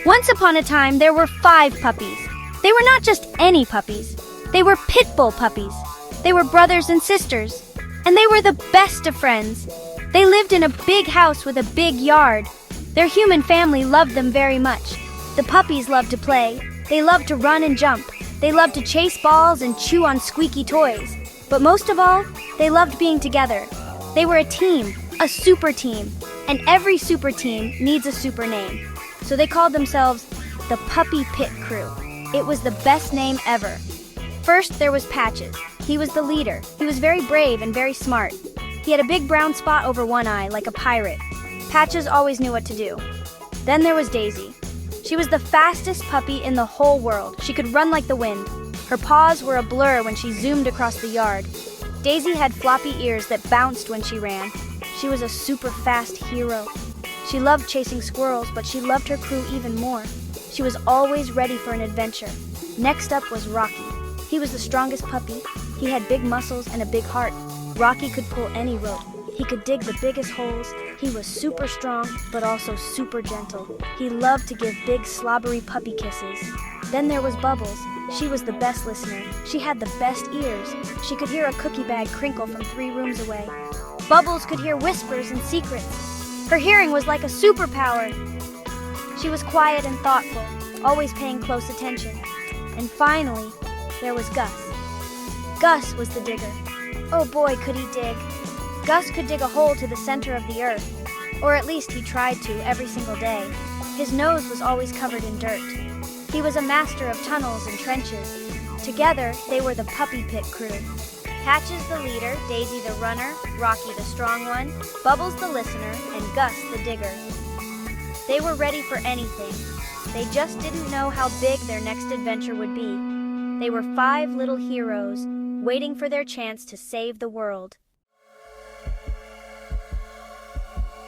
Once upon a time, there were 5 puppies. They were not just any puppies. They were pit bull puppies. They were brothers and sisters. And they were the best of friends. They lived in a big house with a big yard. Their human family loved them very much. The puppies loved to play. They loved to run and jump. They loved to chase balls and chew on squeaky toys. But most of all, they loved being together. They were a team, a super team. And every super team needs a super name. So they called themselves the Puppy Pit Crew. It was the best name ever. First, there was Patches. He was the leader. He was very brave and very smart. He had a big brown spot over one eye, like a pirate. Patches always knew what to do. Then there was Daisy. She was the fastest puppy in the whole world. She could run like the wind. Her paws were a blur when she zoomed across the yard. Daisy had floppy ears that bounced when she ran. She was a super fast hero. She loved chasing squirrels, but she loved her crew even more. She was always ready for an adventure. Next up was Rocky. He was the strongest puppy. He had big muscles and a big heart. Rocky could pull any rope. He could dig the biggest holes. He was super strong, but also super gentle. He loved to give big, slobbery puppy kisses. Then there was Bubbles. She was the best listener. She had the best ears. She could hear a cookie bag crinkle from 3 rooms away. Bubbles could hear whispers and secrets. Her hearing was like a superpower. She was quiet and thoughtful, always paying close attention. And finally, there was Gus. Gus was the digger. Oh boy, could he dig. Gus could dig a hole to the center of the earth, or at least he tried to every single day. His nose was always covered in dirt. He was a master of tunnels and trenches. Together, they were the Puppy Pit Crew. Patches the leader, Daisy the runner, Rocky the strong one, Bubbles the listener, and Gus the digger. They were ready for anything. They just didn't know how big their next adventure would be. They were 5 little heroes, waiting for their chance to save the world.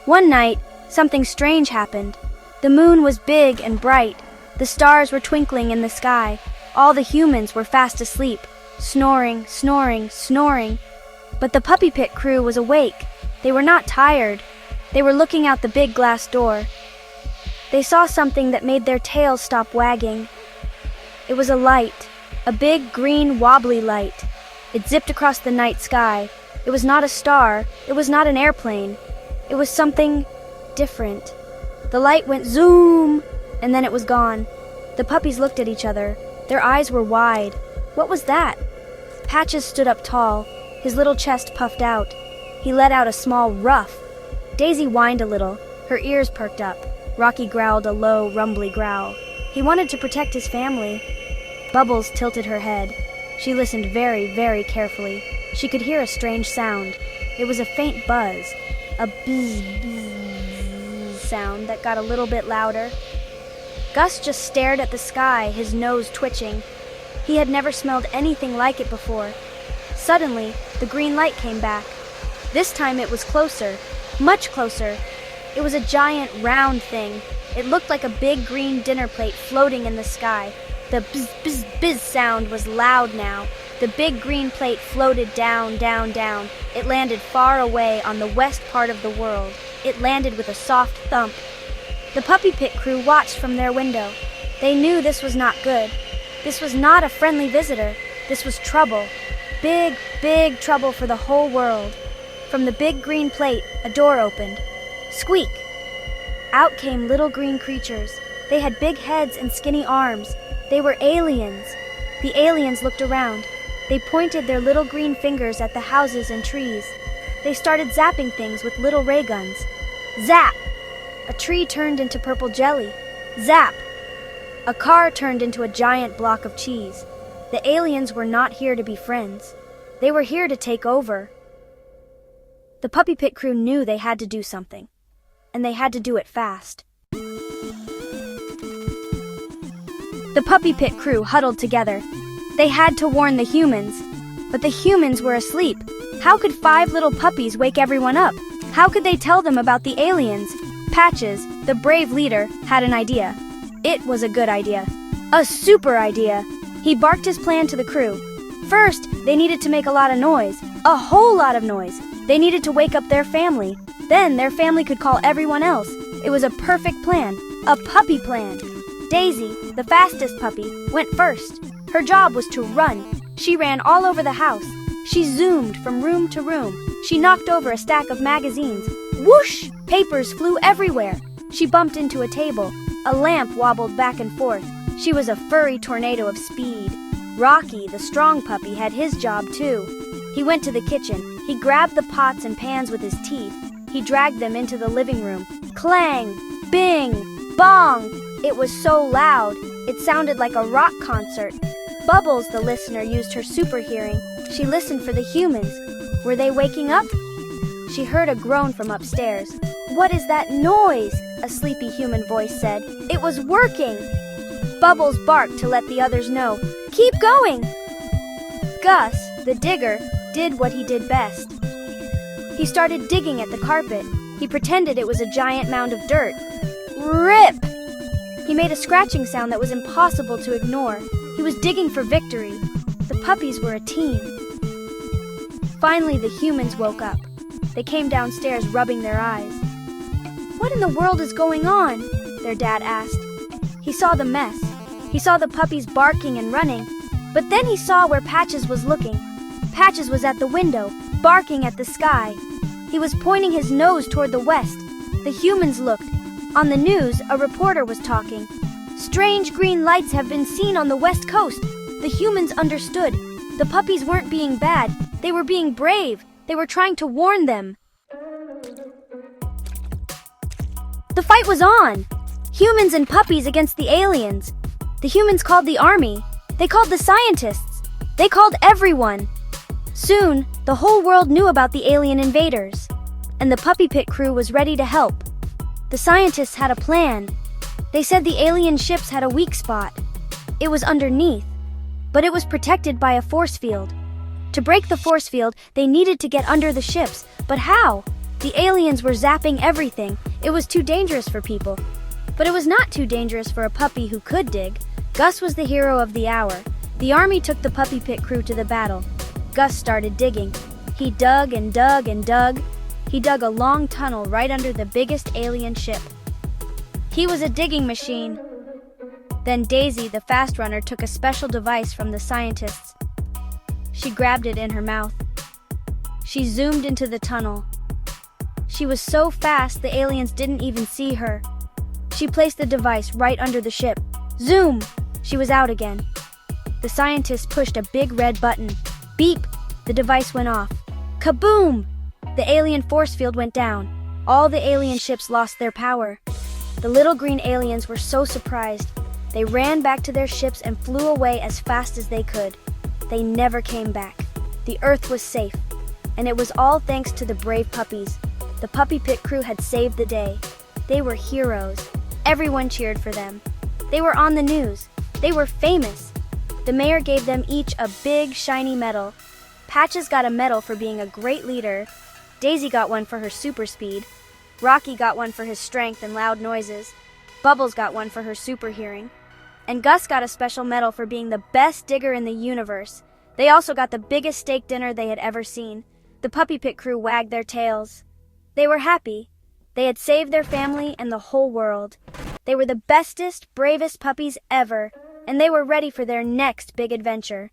One night, something strange happened. The moon was big and bright. The stars were twinkling in the sky. All the humans were fast asleep, snoring, snoring, snoring. But the Puppy Pit Crew was awake. They were not tired. They were looking out the big glass door. They saw something that made their tails stop wagging. It was a light, a big green wobbly light. It zipped across the night sky. It was not a star. It was not an airplane. It was something different. The light went zoom, and then it was gone. The puppies looked at each other. Their eyes were wide. What was that? Patches stood up tall, his little chest puffed out. He let out a small ruff. Daisy whined a little, her ears perked up. Rocky growled a low, rumbly growl. He wanted to protect his family. Bubbles tilted her head. She listened very, very carefully. She could hear a strange sound. It was a faint buzz, a bzz, bzz sound that got a little bit louder. Gus just stared at the sky, his nose twitching. He had never smelled anything like it before. Suddenly, the green light came back. This time it was closer, much closer. It was a giant, round thing. It looked like a big green dinner plate floating in the sky. The bzz, bzz, bzz sound was loud now. The big green plate floated down, down, down. It landed far away on the west part of the world. It landed with a soft thump. The Puppy Pit Crew watched from their window. They knew this was not good. This was not a friendly visitor. This was trouble. Big, big trouble for the whole world. From the big green plate, a door opened. Squeak! Out came little green creatures. They had big heads and skinny arms. They were aliens. The aliens looked around. They pointed their little green fingers at the houses and trees. They started zapping things with little ray guns. Zap! A tree turned into purple jelly. Zap! A car turned into a giant block of cheese. The aliens were not here to be friends. They were here to take over. The Puppy Pit Crew knew they had to do something, and they had to do it fast. The Puppy Pit Crew huddled together. They had to warn the humans, but the humans were asleep. How could 5 little puppies wake everyone up? How could they tell them about the aliens? Patches, the brave leader, had an idea. It was a good idea. A super idea. He barked his plan to the crew. First, they needed to make a lot of noise. A whole lot of noise. They needed to wake up their family. Then their family could call everyone else. It was a perfect plan. A puppy plan. Daisy, the fastest puppy, went first. Her job was to run. She ran all over the house. She zoomed from room to room. She knocked over a stack of magazines. Whoosh! Papers flew everywhere. She bumped into a table. A lamp wobbled back and forth. She was a furry tornado of speed. Rocky, the strong puppy, had his job too. He went to the kitchen. He grabbed the pots and pans with his teeth. He dragged them into the living room. Clang! Bing! Bong! It was so loud, it sounded like a rock concert. Bubbles, the listener, used her super hearing. She listened for the humans. Were they waking up? She heard a groan from upstairs. "What is that noise?" a sleepy human voice said. "It was working." Bubbles barked to let the others know. "Keep going!" Gus, the digger, did what he did best. He started digging at the carpet. He pretended it was a giant mound of dirt. Rip! He made a scratching sound that was impossible to ignore. He was digging for victory. The puppies were a team. Finally, the humans woke up. They came downstairs rubbing their eyes. "What in the world is going on?" their dad asked. He saw the mess. He saw the puppies barking and running. But then he saw where Patches was looking. Patches was at the window, barking at the sky. He was pointing his nose toward the west. The humans looked. On the news, a reporter was talking. "Strange green lights have been seen on the west coast." The humans understood. The puppies weren't being bad. They were being brave. They were trying to warn them. The fight was on. Humans and puppies against the aliens. The humans called the army. They called the scientists. They called everyone. Soon, the whole world knew about the alien invaders. And the puppy pit crew was ready to help. The scientists had a plan. They said the alien ships had a weak spot. It was underneath, but it was protected by a force field. To break the force field, they needed to get under the ships. But how? The aliens were zapping everything. It was too dangerous for people. But it was not too dangerous for a puppy who could dig. Gus was the hero of the hour. The army took the puppy pit crew to the battle. Gus started digging. He dug and dug and dug. He dug a long tunnel right under the biggest alien ship. He was a digging machine. Then Daisy, the fast runner, took a special device from the scientists. She grabbed it in her mouth. She zoomed into the tunnel. She was so fast the aliens didn't even see her. She placed the device right under the ship. Zoom! She was out again. The scientist pushed a big red button. Beep! The device went off. Kaboom! The alien force field went down. All the alien ships lost their power. The little green aliens were so surprised. They ran back to their ships and flew away as fast as they could. They never came back. The Earth was safe. And it was all thanks to the brave puppies. The puppy pit crew had saved the day. They were heroes. Everyone cheered for them. They were on the news. They were famous. The mayor gave them each a big, shiny medal. Patches got a medal for being a great leader. Daisy got one for her super speed. Rocky got one for his strength and loud noises. Bubbles got one for her super hearing. And Gus got a special medal for being the best digger in the universe. They also got the biggest steak dinner they had ever seen. The puppy pit crew wagged their tails. They were happy. They had saved their family and the whole world. They were the bestest, bravest puppies ever, and they were ready for their next big adventure.